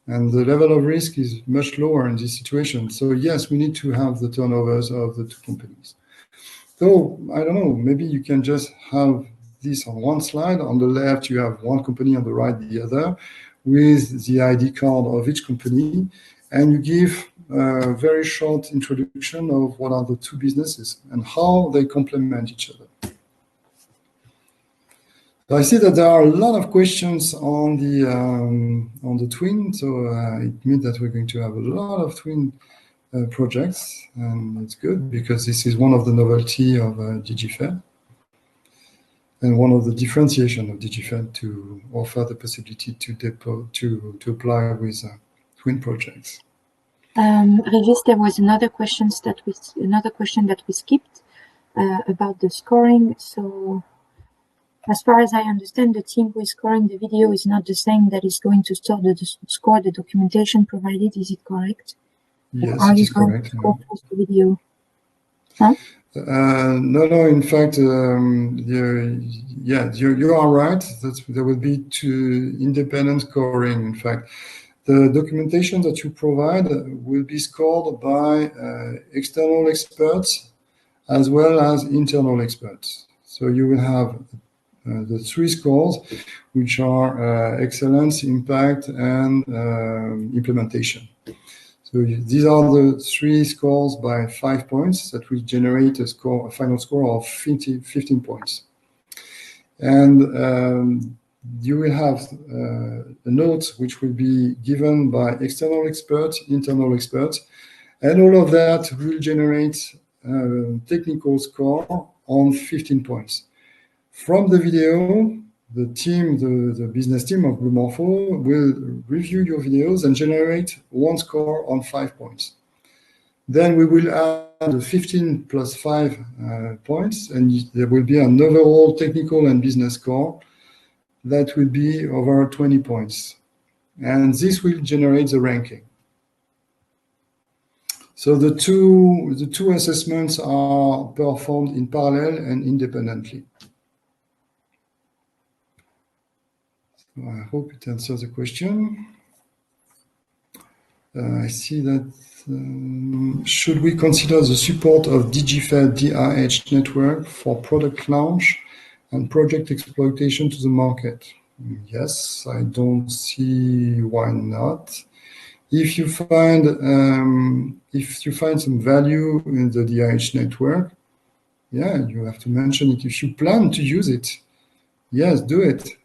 And the level of risk is much lower in this situation. So yes, we need to have the turnovers of the 2 companies. So I don't know, maybe you can just have this on one slide. On the left, you have one company, on the right, the other, with the ID card of each company. And you give a very short introduction of what are the 2 businesses and how they complement each other. I see that there are a lot of questions on the twin, so it means that we're going to have a lot of twin projects, and it's good because this is one of the novelty of DigiFed and one of the differentiation of DigiFed to offer the possibility to apply with twin projects. Regis, there was another question that we skipped about the scoring. So, as far as I understand, the team who is scoring the video is not the same that is going to score the documentation provided. Is it correct? Yes, it is correct. To score the video? Huh? No. In fact, you are right. There will be two independent scoring. In fact, the documentation that you provide will be scored by external experts as well as internal experts. So you will have the three scores, which are excellence, impact, and implementation. So these are the three scores by 5 points that will generate a final score of 15 points. And you will have a note which will be given by external experts, internal experts, and all of that will generate a technical score on 15 points. From the video, the team, the business team of Blue Morpho will review your videos and generate one score on 5 points. Then we will add the 15 plus 5 points, and there will be an overall technical and business score that will be over 20 points. And this will generate the ranking. So the two assessments are performed in parallel and independently. So I hope it answers the question. I see that should we consider the support of DigiFed DIH network for product launch and project exploitation to the market? Yes, I don't see why not. If you find some value in the DIH network, yeah, you have to mention it. If you plan to use it, yes, do it.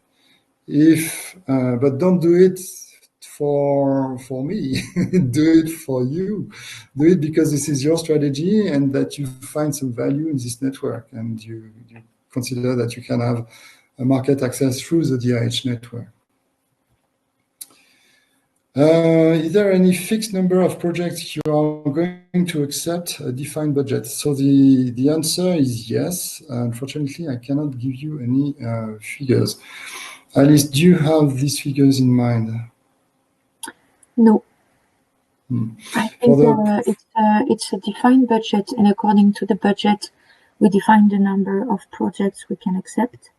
But don't do it for me. Do it for you. Do it because this is your strategy and that you find some value in this network and you consider that you can have a market access through the DIH network. Is there any fixed number of projects you are going to accept a defined budget? So the answer is yes. Unfortunately, I cannot give you any figures. Alice, do you have these figures in mind? No. I think it's a defined budget, and according to the budget, we define the number of projects we can accept,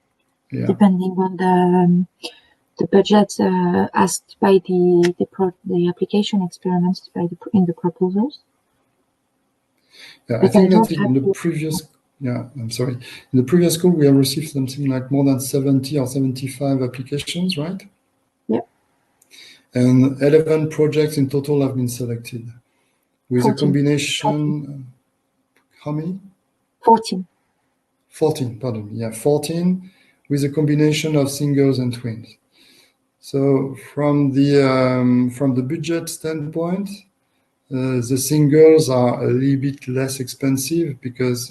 depending on the budget asked by the application experiments in the proposals. Yeah, I think that in the previous. Yeah, I'm sorry. In the previous call, we have received something like more than 70 or 75 applications, right? Yeah. And 11 projects in total have been selected with 14. A combination. How many? 14. 14, pardon. Yeah, 14 with a combination of singles and twins. So from the budget standpoint, the singles are a little bit less expensive because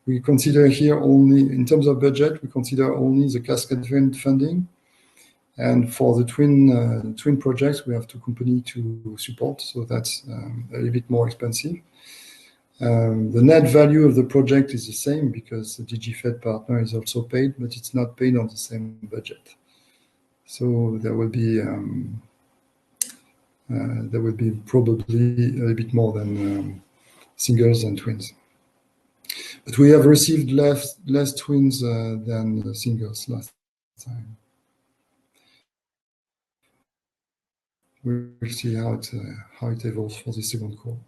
we consider here only, in terms of budget, we consider only the cascade funding. And for the twin projects, we have two companies to support, so that's a little bit more expensive. The net value of the project is the same because the DigiFed partner is also paid, but it's not paid on the same budget. So there will be probably a little bit more than singles and twins. But we have received less twins than singles last time. We'll see how it evolves for the second call.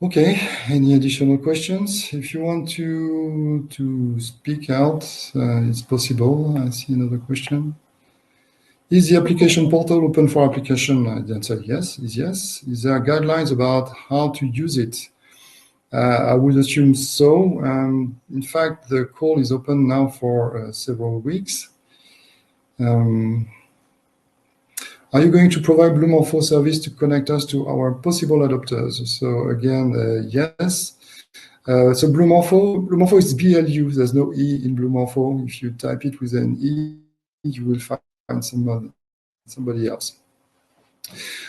Okay, any additional questions? If you want to speak out, it's possible. I see another question. Is the application portal open for application? The answer yes, is yes. Is there guidelines about how to use it? I would assume so. In fact, the call is open now for several weeks. Are you going to provide Blue Morpho service to connect us to our possible adopters? So again, yes. So Blue Morpho is BLU. There's no E in Blue Morpho. If you type it with an E, you will find somebody else.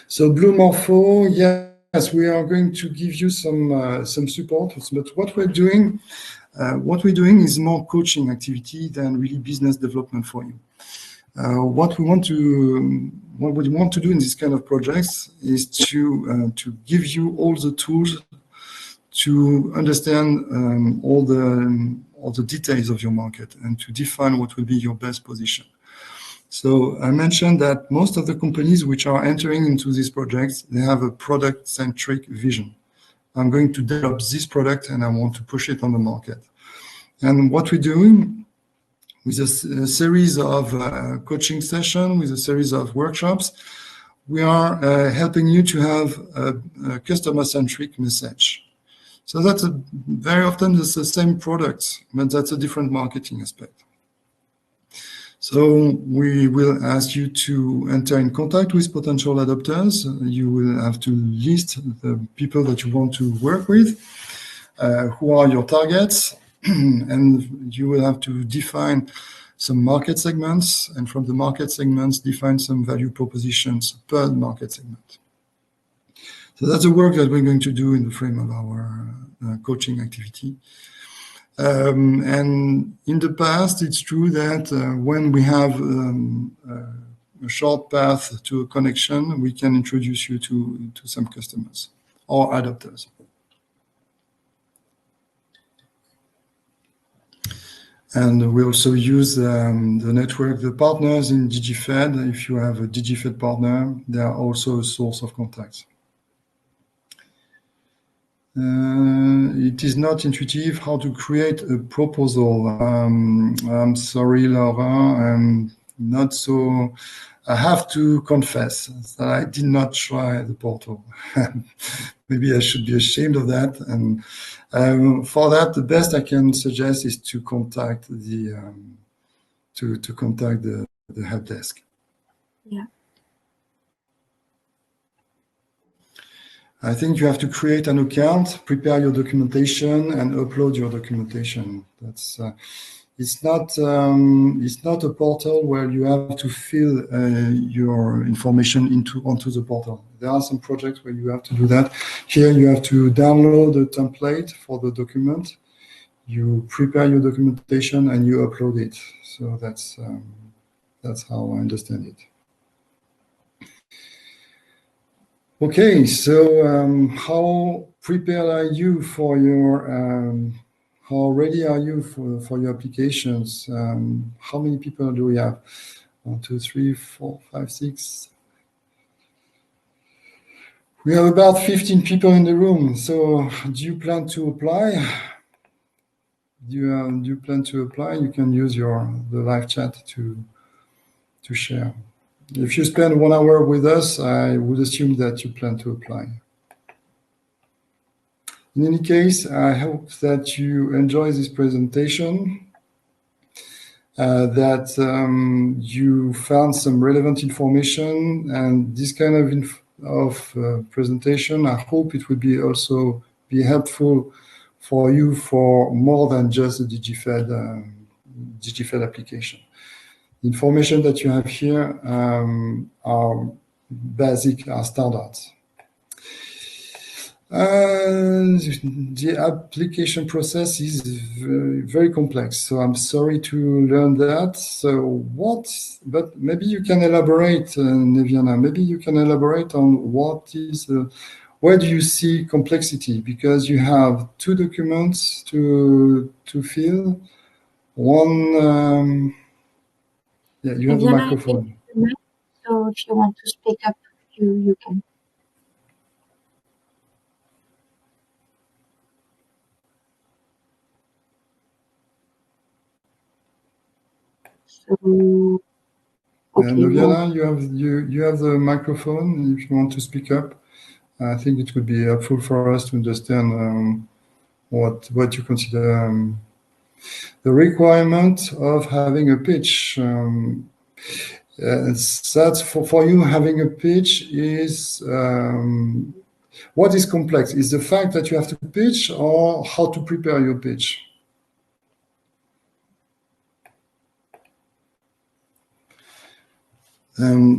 So Blue Morpho, yes, we are going to give you some support. But what we're doing is more coaching activity than really business development for you. What we want to do in this kind of projects is to give you all the tools to understand all the details of your market and to define what will be your best position. So I mentioned that most of the companies which are entering into these projects, they have a product-centric vision. I'm going to develop this product and I want to push it on the market. And what we're doing with a series of coaching sessions, with a series of workshops, we are helping you to have a customer-centric message. So that's very often it's the same product, but that's a different marketing aspect. So we will ask you to enter in contact with potential adopters. You will have to list the people that you want to work with, who are your targets, and you will have to define some market segments, and from the market segments, define some value propositions per market segment. So that's the work that we're going to do in the frame of our coaching activity. And in the past, it's true that when we have a short path to a connection, we can introduce you to some customers or adopters. And we also use the network, the partners in DigiFed. If you have a DigiFed partner, they are also a source of contacts. It is not intuitive how to create a proposal. I'm sorry, Laura, I'm not so. I have to confess that I did not try the portal. Maybe I should be ashamed of that. And for that, the best I can suggest is to contact the help desk. Yeah. I think you have to create an account, prepare your documentation, and upload your documentation. That's it's not a portal where you have to fill your information onto the portal. There are some projects where you have to do that. Here you have to download a template for the document. You prepare your documentation and you upload it. So that's how I understand it. Okay, so how prepared are you for your? How ready are you for your applications? How many people do we have? 1, 2, 3, 4, 5, 6. We have about 15 people in the room. So do you plan to apply? Do you plan to apply? You can use the live chat to share. If you spend 1 hour with us, I would assume that you plan to apply. In any case, I hope that you enjoy this presentation, that you found some relevant information, and this kind of presentation, I hope it would also be helpful for you for more than just the DigiFed application. The information that you have here are basic, are standards. The application process is very complex, so I'm sorry to learn that. But maybe you can elaborate, Neviana, maybe you can elaborate on where do you see complexity? Because you have 2 documents to fill. One, yeah, you have the microphone. So if you want to speak up, you can. So, okay. Noviana, you have the microphone if you want to speak up. I think it would be helpful for us to understand what you consider the requirement of having a pitch. That's for you, having a pitch is what is complex? Is the fact that you have to pitch or how to prepare your pitch?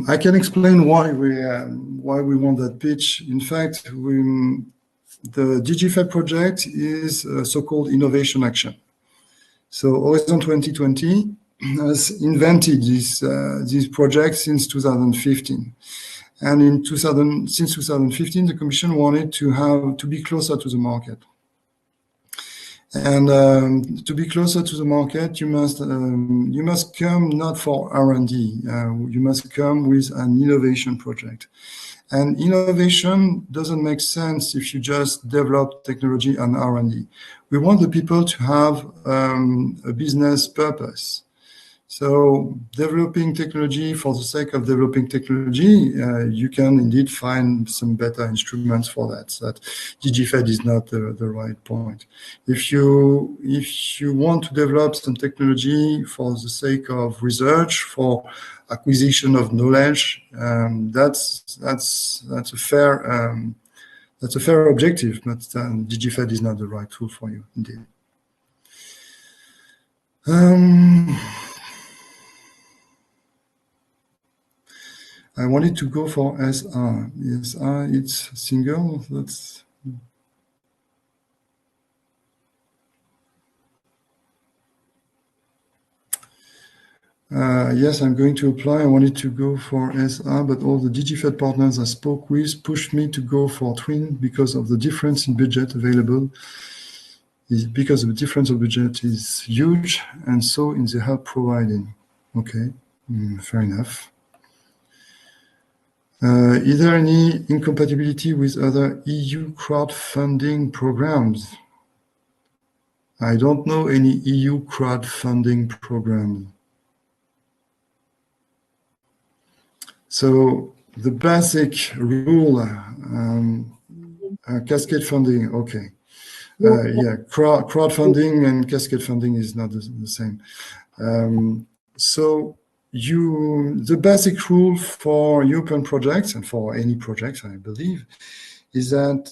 I can explain why we want that pitch. In fact, the DigiFed project is a so-called innovation action. So Horizon 2020 has invented these projects since 2015. And since 2015, the Commission wanted to be closer to the market. And to be closer to the market, you must come not for R&D. You must come with an innovation project. And innovation doesn't make sense if you just develop technology and R&D. We want the people to have a business purpose. So developing technology for the sake of developing technology, you can indeed find some better instruments for that. So that DigiFed is not the right point. If you want to develop some technology for the sake of research, for acquisition of knowledge, that's a fair objective, but DigiFed is not the right tool for you, indeed. I wanted to go for SR. SR, it's single. That's yes, I'm going to apply. I wanted to go for SR, but all the DigiFed partners I spoke with pushed me to go for Twin because of the difference in budget available. Because the difference of budget is huge, and so in the help providing. Okay, fair enough. Is there any incompatibility with other EU crowdfunding programs? I don't know any EU crowdfunding program. So the basic rule, cascade funding, okay. Yeah, crowdfunding and cascade funding is not the same. So the basic rule for European projects and for any projects, I believe, is that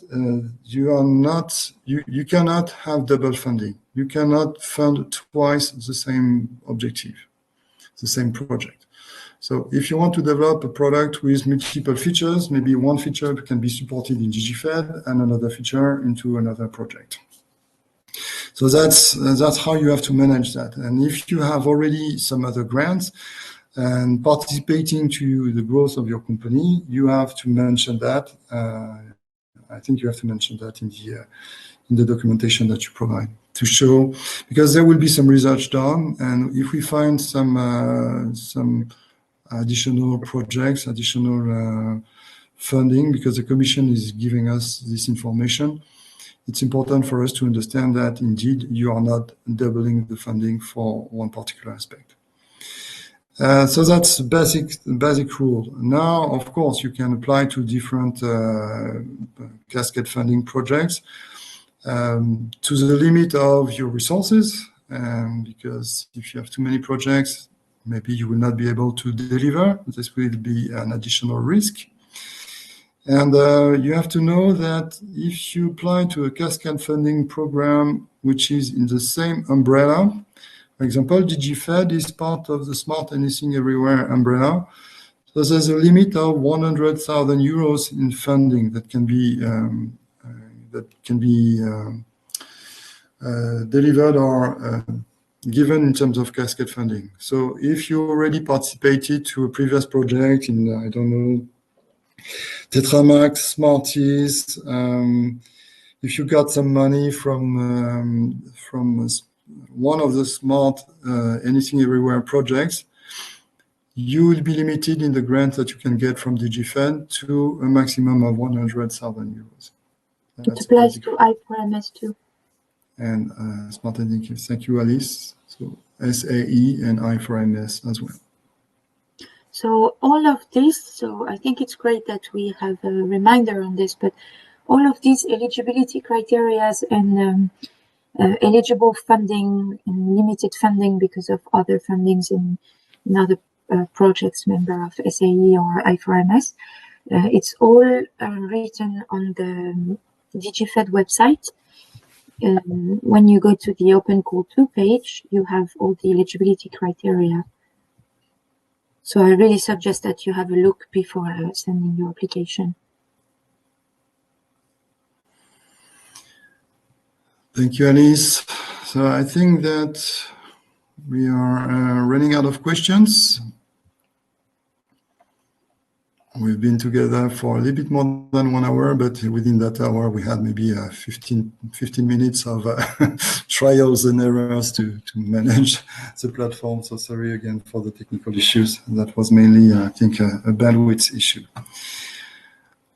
you cannot have double funding. You cannot fund twice the same objective, the same project. So if you want to develop a product with multiple features, maybe one feature can be supported in DigiFed and another feature into another project. So that's how you have to manage that. And if you have already some other grants and participating to the growth of your company, you have to mention that. I think you have to mention that in the documentation that you provide to show, because there will be some research done, and if we find some additional projects, additional funding, because the Commission is giving us this information, it's important for us to understand that indeed you are not doubling the funding for one particular aspect. So that's basic rule. Now, of course, you can apply to different cascade funding projects to the limit of your resources, because if you have too many projects, maybe you will not be able to deliver. This will be an additional risk. And you have to know that if you apply to a cascade funding program, which is in the same umbrella, for example, DigiFed is part of the Smart Anything Everywhere umbrella. So there's a limit of 100,000 euros in funding that can be delivered or given in terms of cascade funding. So if you already participated to a previous project in, I don't know, Tetramax, Smarties, if you got some money from one of the Smart Anything Everywhere projects, you will be limited in the grant that you can get from DigiFed to a maximum of 100,000 euros. It applies to I4MS too. And Smart Anything, thank you, Alice. So SAE and I4MS as well. So all of this, so I think it's great that we have a reminder on this, but all of these eligibility criteria and eligible funding and limited funding because of other fundings in other projects member of SAE or I4MS, it's all written on the DigiFed website. When you go to the Open Call 2 page, you have all the eligibility criteria. So I really suggest that you have a look before sending your application. Thank you, Alice. So I think that We are running out of questions. We've been together for a little bit more than 1 hour, but within that hour, we had maybe 15 minutes of trials and errors to manage the platform. So sorry again for the technical issues. That was mainly, I think, a bandwidth issue.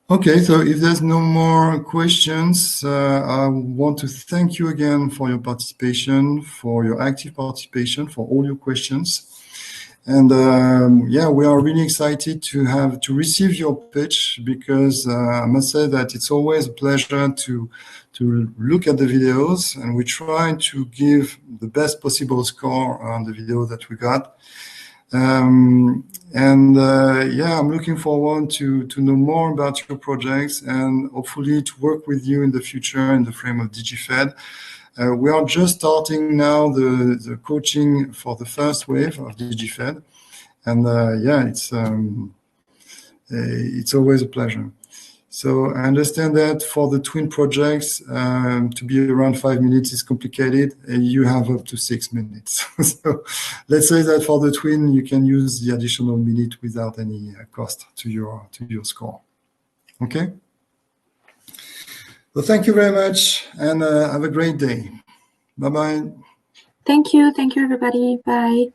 Okay, so if there's no more questions, I want to thank you again for your participation, for your active participation, for all your questions. And yeah, we are really excited to receive your pitch, because I must say that it's always a pleasure to look at the videos, and we try to give the best possible score on the video that we got. Yeah, I'm looking forward to know more about your projects, and hopefully to work with you in the future in the frame of DigiFed. We are just starting now the coaching for the first wave of DigiFed, and yeah, it's always a pleasure. So I understand that for the twin projects, to be around 5 minutes is complicated. You have up to 6 minutes. So let's say that for the twin, you can use the additional minute without any cost to your score. Okay. Well, thank you very much, and have a great day. Bye-bye. Thank you. Thank you, everybody. Bye.